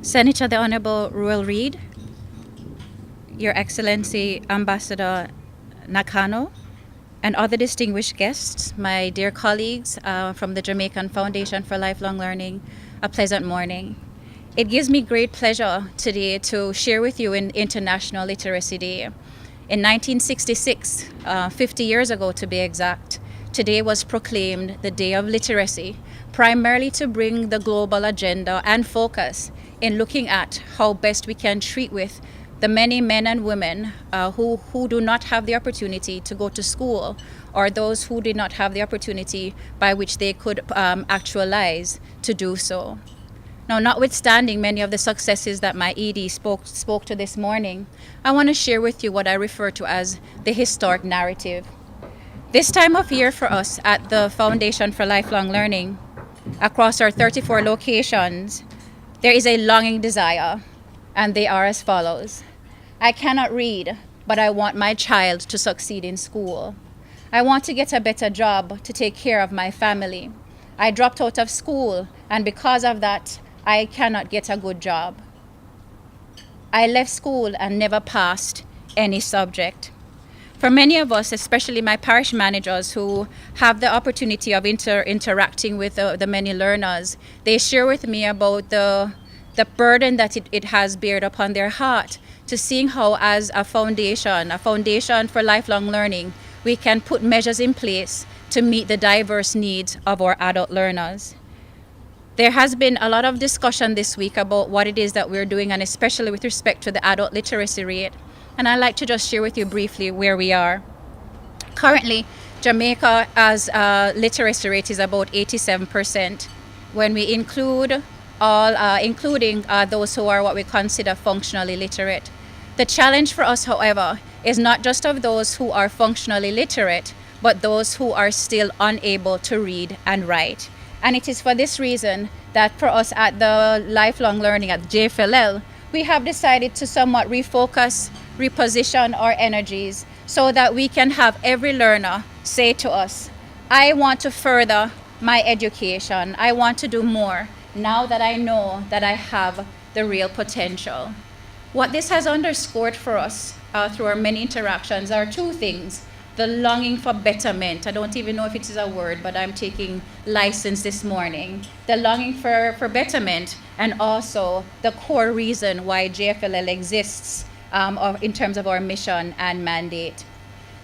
Senator the Honorable Ruel Reid, Your Excellency Ambassador Nakano, and other distinguished guests, my dear colleagues from the Jamaican Foundation for Lifelong Learning, a pleasant morning. It gives me great pleasure today to share with you in International Literacy Day. In 1966, 50 years ago to be exact, today was proclaimed the Day of Literacy, primarily to bring the global agenda and focus in looking at how best we can treat with the many men and women who do not have the opportunity to go to school, or those who did not have the opportunity by which they could actualize to do so. Now, notwithstanding many of the successes that my ED spoke to this morning, I want to share with you what I refer to as the historic narrative. This time of year for us at the Foundation for Lifelong Learning, across our 34 locations, there is a longing desire, and they are as follows. I cannot read, but I want my child to succeed in school. I want to get a better job to take care of my family. I dropped out of school, and because of that, I cannot get a good job. I left school and never passed any subject. For many of us, especially my parish managers who have the opportunity of interacting with the many learners, they share with me about the burden that it has bared upon their heart to seeing how, as a foundation for lifelong learning, we can put measures in place to meet the diverse needs of our adult learners. There has been a lot of discussion this week about what it is that we're doing, and especially with respect to the adult literacy rate. And I'd like to just share with you briefly where we are. Currently, Jamaica as literacy rate is about 87%. When we include including those who are what we consider functionally literate. The challenge for us, however, is not just of those who are functionally literate, but those who are still unable to read and write. And it is for this reason that for us at the Lifelong Learning at JFLL, we have decided to somewhat refocus, reposition our energies so that we can have every learner say to us, I want to further my education. I want to do more now that I know that I have the real potential. What this has underscored for us through our many interactions are two things. The longing for betterment. I don't even know if it is a word, but I'm taking license this morning. The longing for betterment, and also the core reason why JFLL exists in terms of our mission and mandate.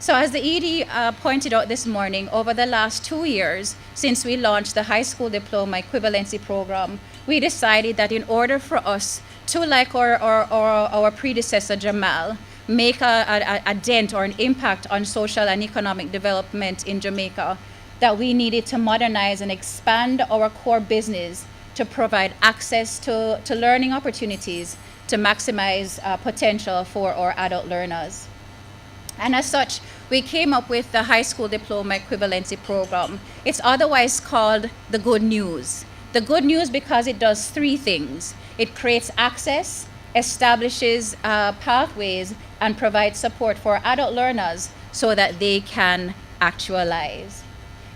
So as the ED pointed out this morning, over the last 2 years, since we launched the high school diploma equivalency program, we decided that in order for us to, like our predecessor Jamal, make a dent or an impact on social and economic development in Jamaica, that we needed to modernize and expand our core business to provide access to learning opportunities to maximize potential for our adult learners. And as such, we came up with the high school diploma equivalency program. It's otherwise called the Good News. The Good News because it does three things. It creates access, establishes pathways, and provides support for adult learners so that they can actualize.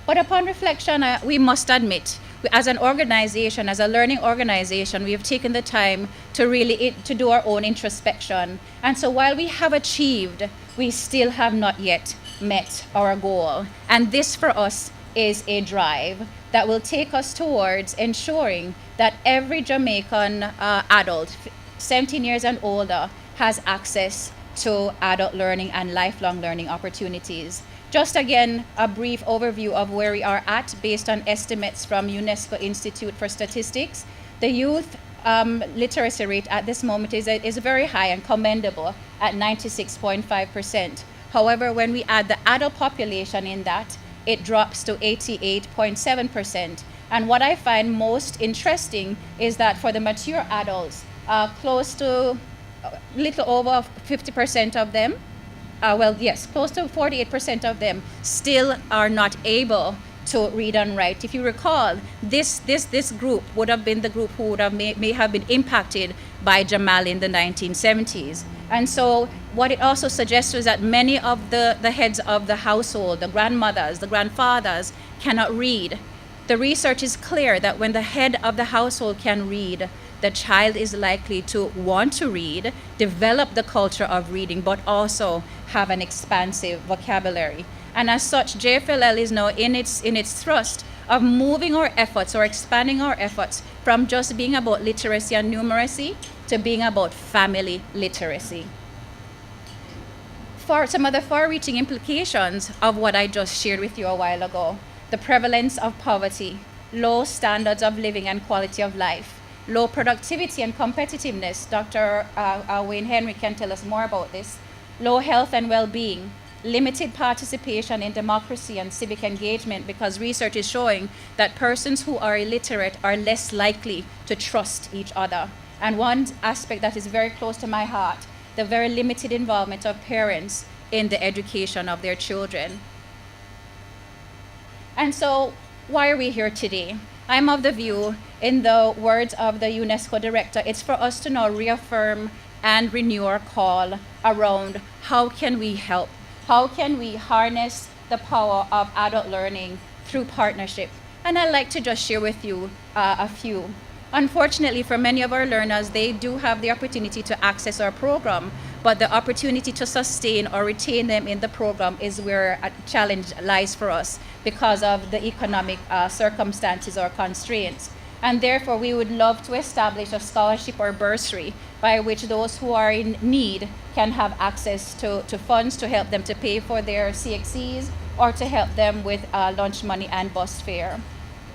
But upon reflection, we must admit, as an organization, as a learning organization, we have taken the time to really to do our own introspection. And so while we have achieved, we still have not yet met our goal. And this for us is a drive that will take us towards ensuring that every Jamaican adult, 17 years and older, has access to adult learning and lifelong learning opportunities. Just again, a brief overview of where we are at based on estimates from UNESCO Institute for Statistics. The youth literacy rate at this moment is very high and commendable at 96.5%. However, when we add the adult population in that, it drops to 88.7%. And what I find most interesting is that for the mature adults, close to a little over 50% of them, close to 48% of them still are not able to read and write. If you recall, this group would have been the group who would have may have been impacted by Jamal in the 1970s. And so what it also suggests is that many of the heads of the household, the grandmothers, the grandfathers, cannot read. The research is clear that when the head of the household can read, the child is likely to want to read, develop the culture of reading, but also have an expansive vocabulary. And as such, JFLL is now in its thrust of moving our efforts or expanding our efforts from just being about literacy and numeracy to being about family literacy. For some of the far-reaching implications of what I just shared with you a while ago, the prevalence of poverty, low standards of living and quality of life, low productivity and competitiveness, Dr. Wayne Henry can tell us more about this, low health and well-being, limited participation in democracy and civic engagement, because research is showing that persons who are illiterate are less likely to trust each other. And one aspect that is very close to my heart, the very limited involvement of parents in the education of their children. And so, why are we here today? I'm of the view, in the words of the UNESCO director, it's for us to now reaffirm and renew our call around how can we help? How can we harness the power of adult learning through partnership? And I'd like to just share with you a few. Unfortunately, for many of our learners, they do have the opportunity to access our program, but the opportunity to sustain or retain them in the program is where a challenge lies for us because of the economic circumstances or constraints. And therefore, we would love to establish a scholarship or bursary by which those who are in need can have access to funds to help them to pay for their CXCs or to help them with lunch money and bus fare.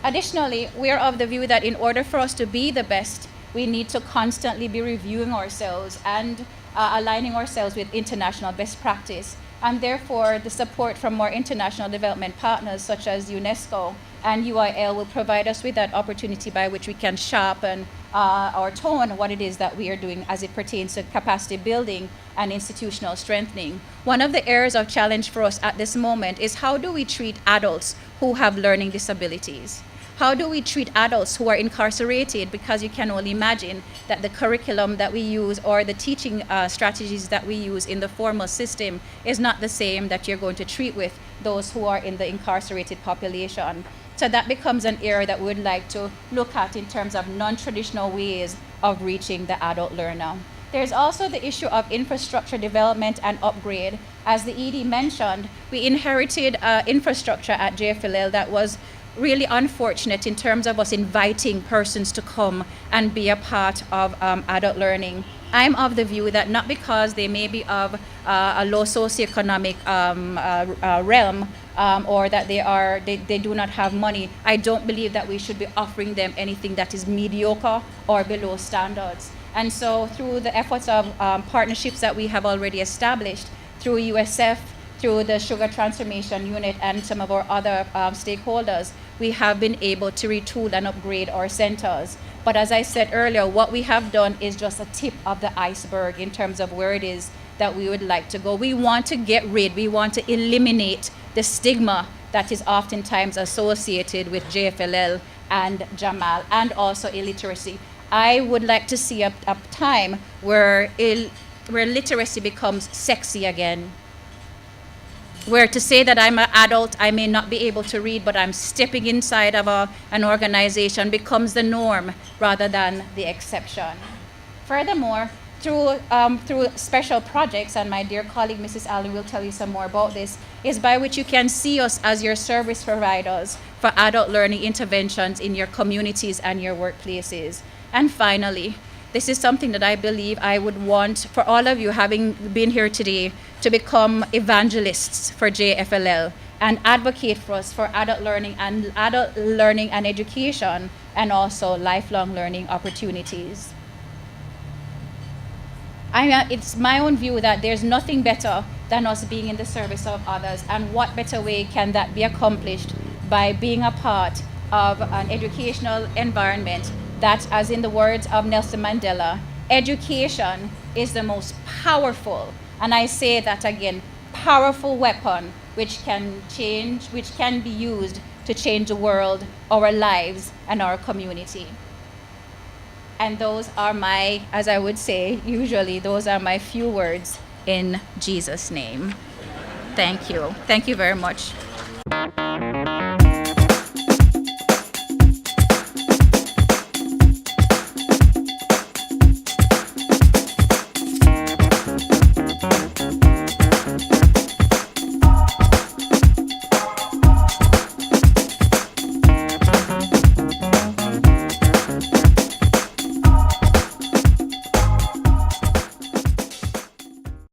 Additionally, we are of the view that in order for us to be the best, we need to constantly be reviewing ourselves and aligning ourselves with international best practice. And therefore, the support from our international development partners such as UNESCO and UIL will provide us with that opportunity by which we can sharpen or tone what it is that we are doing as it pertains to capacity building and institutional strengthening. One of the areas of challenge for us at this moment is how do we treat adults who have learning disabilities? How do we treat adults who are incarcerated? Because you can only imagine that the curriculum that we use or the teaching strategies that we use in the formal system is not the same that you're going to treat with those who are in the incarcerated population. So that becomes an area that we would like to look at in terms of non-traditional ways of reaching the adult learner. There's also the issue of infrastructure development and upgrade. As the ED mentioned, we inherited infrastructure at JFLL that was really unfortunate in terms of us inviting persons to come and be a part of adult learning. I'm of the view that not because they may be of a low socioeconomic realm or that they do not have money, I don't believe that we should be offering them anything that is mediocre or below standards. And so through the efforts of partnerships that we have already established through USF, through the Sugar Transformation Unit and some of our other stakeholders, we have been able to retool and upgrade our centers. But as I said earlier, what we have done is just a tip of the iceberg in terms of where it is that we would like to go. We want to we want to eliminate the stigma that is oftentimes associated with JFLL and Jamal, and also illiteracy. I would like to see a time where literacy becomes sexy again, where to say that I'm an adult, I may not be able to read, but I'm stepping inside of an organization becomes the norm rather than the exception. Furthermore, through special projects, and my dear colleague Mrs. Allen will tell you some more about this, is by which you can see us as your service providers for adult learning interventions in your communities and your workplaces. And finally, this is something that I believe I would want for all of you, having been here today, to become evangelists for JFLL and advocate for us for adult learning and education, and also lifelong learning opportunities. It's my own view that there's nothing better than us being in the service of others, and what better way can that be accomplished by being a part of an educational environment that, as in the words of Nelson Mandela, education is the most powerful, and I say that again, powerful weapon which can be used to change the world, our lives, and our community. And those are my, as I would say, usually those are my few words in Jesus' name. Thank you. Thank you very much.